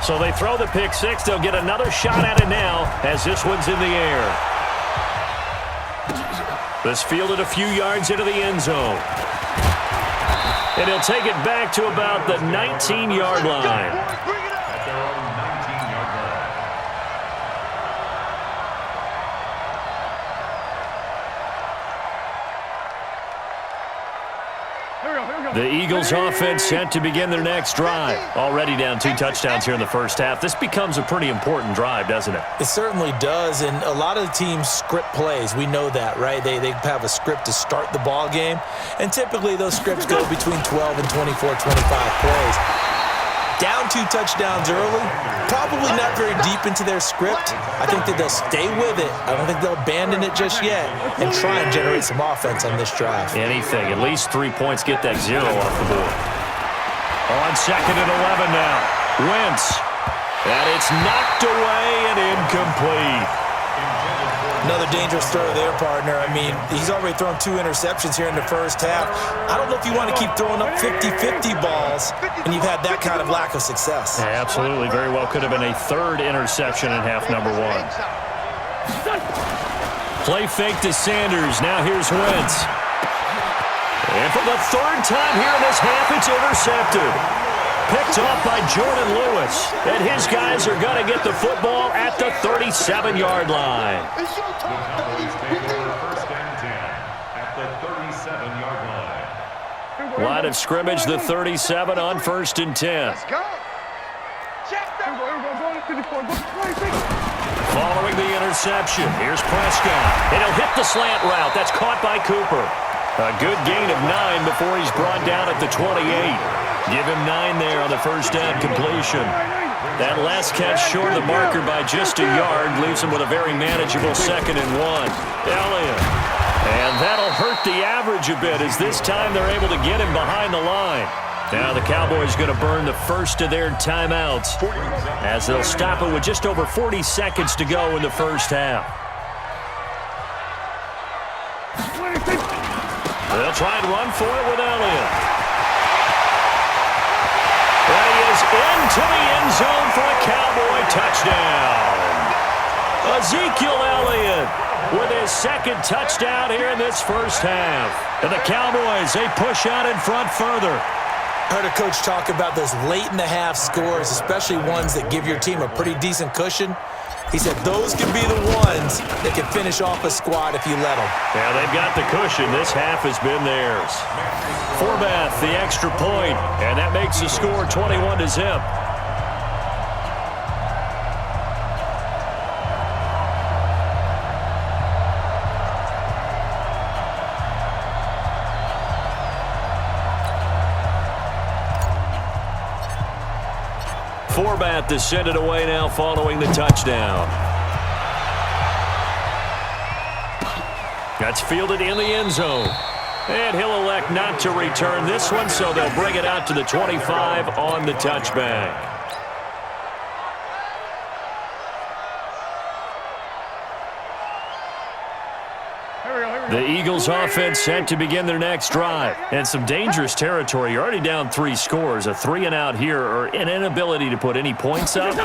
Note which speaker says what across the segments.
Speaker 1: So they throw the pick six. They'll get another shot at it now as this one's in the air. This fielded a few yards into the end zone. And he'll take it back to about the 19-yard line. The Eagles offense set to begin their next drive. Already down 2 touchdowns here in the first half. This becomes a pretty important drive, doesn't it?
Speaker 2: It certainly does, and a lot of the teams script plays. We know that, right? They have a script to start the ball game, and typically those scripts go between 12 and 24, 25 plays. Down 2 touchdowns early, probably not very deep into their script. I think that they'll stay with it. I don't think they'll abandon it just yet and try and generate some offense on this drive.
Speaker 1: Anything. At least 3 points. Get that 0 off the board. On 2nd and 11 now. Wentz. And it's knocked away and incomplete.
Speaker 2: Another dangerous throw there, partner. I mean, he's already thrown 2 interceptions here in the first half. I don't know if you want to keep throwing up 50-50 balls and you've had that kind of lack of success.
Speaker 1: Yeah, absolutely. Very well could have been a 3rd interception in half number 1. Play fake to Sanders. Now here's Wentz. And for the 3rd time here in this half, it's intercepted. Picked off by Jordan Lewis. And his guys are going to get the football at the 37-yard line. Line of scrimmage, the 37 on 1st and 10. Following the interception, here's Prescott. And he'll hit the slant route. That's caught by Cooper. A good gain of 9 before he's brought down at the 28. Give him 9 there on the first down completion. That last catch short of the marker by just a yard leaves him with a very manageable 2nd and 1. Elliott. And that'll hurt the average a bit as this time they're able to get him behind the line. Now the Cowboys going to burn the first of their timeouts as they'll stop it with just over 40 seconds to go in the first half. They'll try and run for it with Elliott. And he is into the end zone for a Cowboy touchdown. Ezekiel Elliott with his 2nd touchdown here in this first half. And the Cowboys, they push out in front further.
Speaker 2: I heard a coach talk about those late-in-the-half scores, especially ones that give your team a pretty decent cushion. He said those can be the ones that can finish off a squad if you let them.
Speaker 1: Yeah, they've got the cushion. This half has been theirs. Forbath, the extra point, and that makes the score 21-0. Forbath to send it away now following the touchdown. That's fielded in the end zone. And he'll elect not to return this one, so they'll bring it out to the 25 on the touchback. The Eagles offense set to begin their next drive. And some dangerous territory. You're already down 3 scores. A 3-and-out here or an inability to put any points up.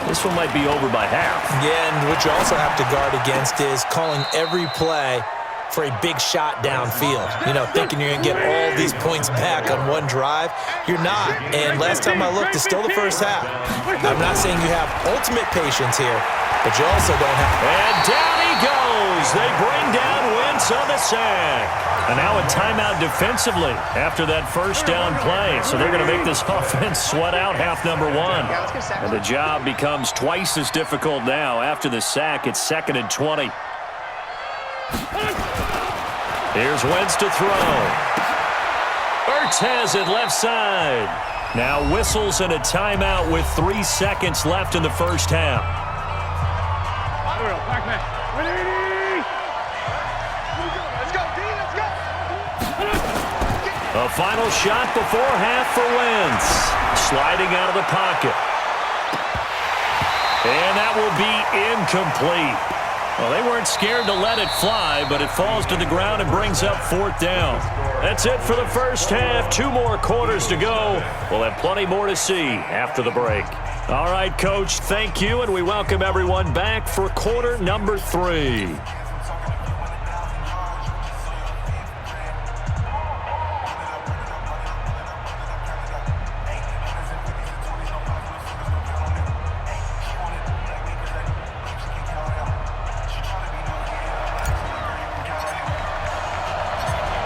Speaker 1: This one might be over by half.
Speaker 2: Yeah, and what you also have to guard against is calling every play for a big shot downfield. You know, thinking you're going to get all these points back on one drive. You're not. And last time I looked, it's still the first half. I'm not saying you have ultimate patience here, but you also don't have.
Speaker 1: And down he goes. They bring down Wentz on the sack. And now a timeout defensively after that first down play. So they're going to make this offense sweat out half number 1. And the job becomes twice as difficult now. After the sack, it's 2nd and 20. Here's Wentz to throw. Ertz has it left side. Now whistles and a timeout with 3 seconds left in the first half. A final shot before half for Wentz. Sliding out of the pocket. And that will be incomplete. Well, they weren't scared to let it fly, but it falls to the ground and brings up 4th down. That's it for the first half. 2 more quarters to go. We'll have plenty more to see after the break. All right, Coach, thank you, and we welcome everyone back for quarter number 3.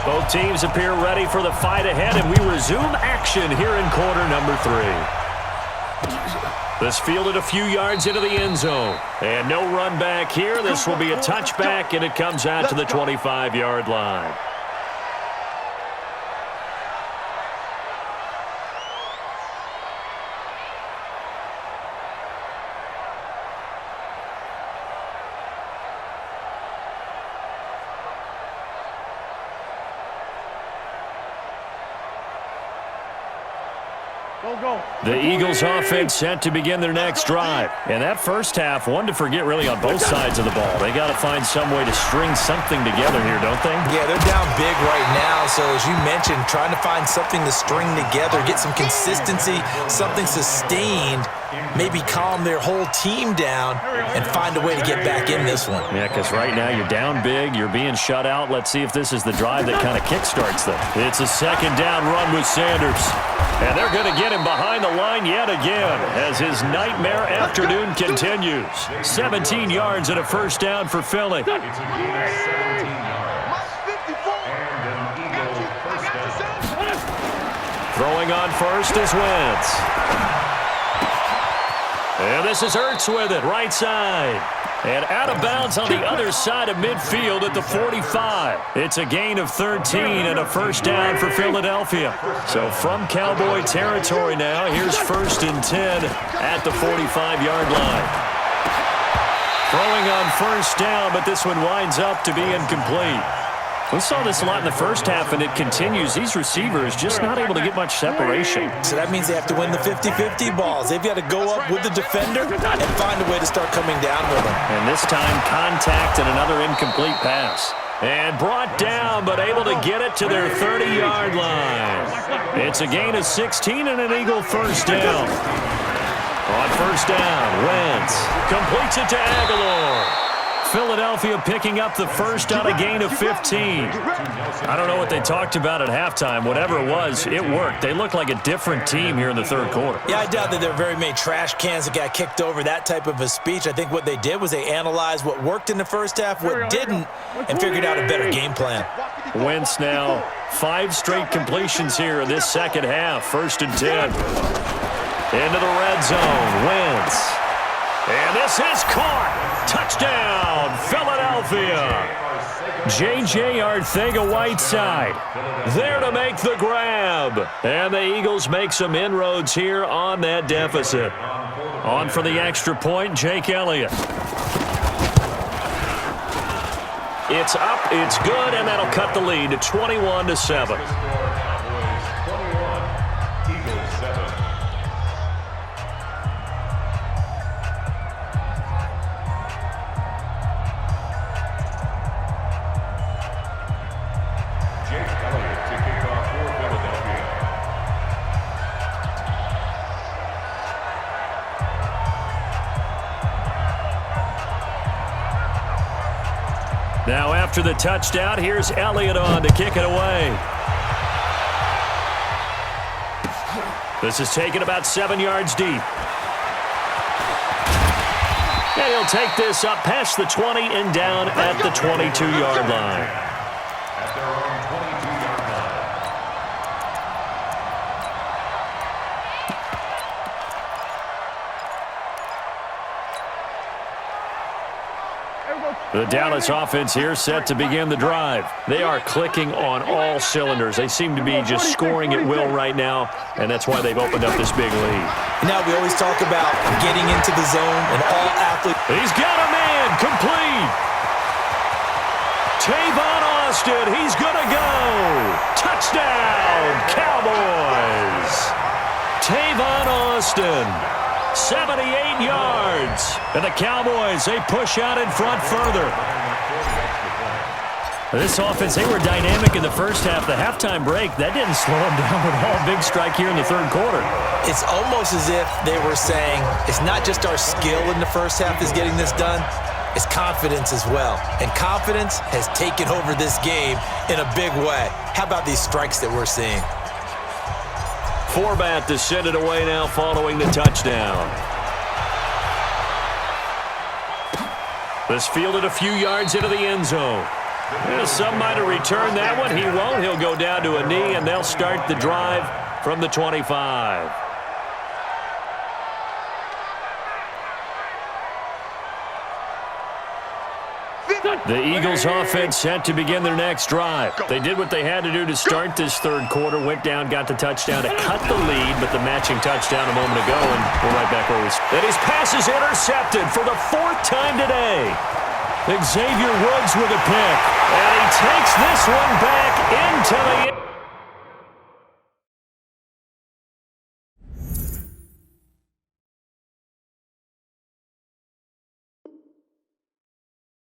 Speaker 1: Both teams appear ready for the fight ahead, and we resume action here in quarter number 3. This fielded a few yards into the end zone. And no run back here. This will be a touchback, and it comes out to the 25-yard line. The Eagles offense set to begin their next drive. And that first half, one to forget really on both sides of the ball. They got to find some way to string something together here, don't they?
Speaker 2: Yeah, they're down big right now. So as you mentioned, trying to find something to string together, get some consistency, something sustained, maybe calm their whole team down and find a way to get back in this one.
Speaker 1: Yeah, because right now you're down big, you're being shut out. Let's see if this is the drive that kind of kickstarts them. It's a second down run with Sanders. And they're going to get him behind the line yet again as his nightmare afternoon continues. 17 yards and a first down for Philly. Throwing on first is Wentz. And this is Ertz with it, right side. And out of bounds on the other side of midfield at the 45. It's a gain of 13 and a first down for Philadelphia. So from Cowboy territory now, here's 1st and 10 at the 45-yard line. Throwing on first down, but this one winds up to be incomplete. We saw this a lot in the first half, and it continues. These receivers just not able to get much separation.
Speaker 2: So that means they have to win the 50-50 balls. They've got to go up with the defender and find a way to start coming down with them.
Speaker 1: And this time, contact and another incomplete pass. And brought down, but able to get it to their 30-yard line. It's a gain of 16 and an Eagle first down. On first down, Wentz completes it to Aguilar. Philadelphia picking up the first on a gain of 15. I don't know what they talked about at halftime. Whatever it was, it worked. They look like a different team here in the third quarter.
Speaker 2: Yeah, I doubt that there are very many trash cans that got kicked over, that type of a speech. I think what they did was they analyzed what worked in the first half, what didn't, and figured out a better game plan.
Speaker 1: Wentz now 5 straight completions here in this second half. 1st and 10. Into the red zone. Wentz. And this is caught. Touchdown, Philadelphia. J.J. Arcega-Whiteside there to make the grab. And the Eagles make some inroads here on that deficit. On for the extra point, Jake Elliott. It's up, it's good, and that'll cut the lead to 21-7. Now after the touchdown, here's Elliott on to kick it away. This is taken about 7 yards deep. And he'll take this up past the 20 and down at the 22-yard line. The Dallas offense here set to begin the drive. They are clicking on all cylinders. They seem to be just scoring at will right now, and that's why they've opened up this big lead.
Speaker 2: Now we always talk about getting into the zone and all athletes.
Speaker 1: He's got a man complete. Tavon Austin, he's going to go. Touchdown, Cowboys. Tavon Austin. 78 yards. And the Cowboys, they push out in front further. This offense, they were dynamic in the first half. The halftime break, that didn't slow them down at all. Big strike here in the third quarter.
Speaker 2: It's almost as if they were saying, it's not just our skill in the first half is getting this done, it's confidence as well. And confidence has taken over this game in a big way. How about these strikes that we're seeing?
Speaker 1: Forbat to send it away now following the touchdown. This fielded a few yards into the end zone. Some might have returned that one. He won't. He'll go down to a knee, and they'll start the drive from the 25. The Eagles offense set to begin their next drive. They did what they had to do to start this third quarter, went down, got the touchdown to cut the lead, but the matching touchdown a moment ago, and we're right back where we started. And his pass is intercepted for the fourth time today. Xavier Woods with a pick, and he takes this one back into the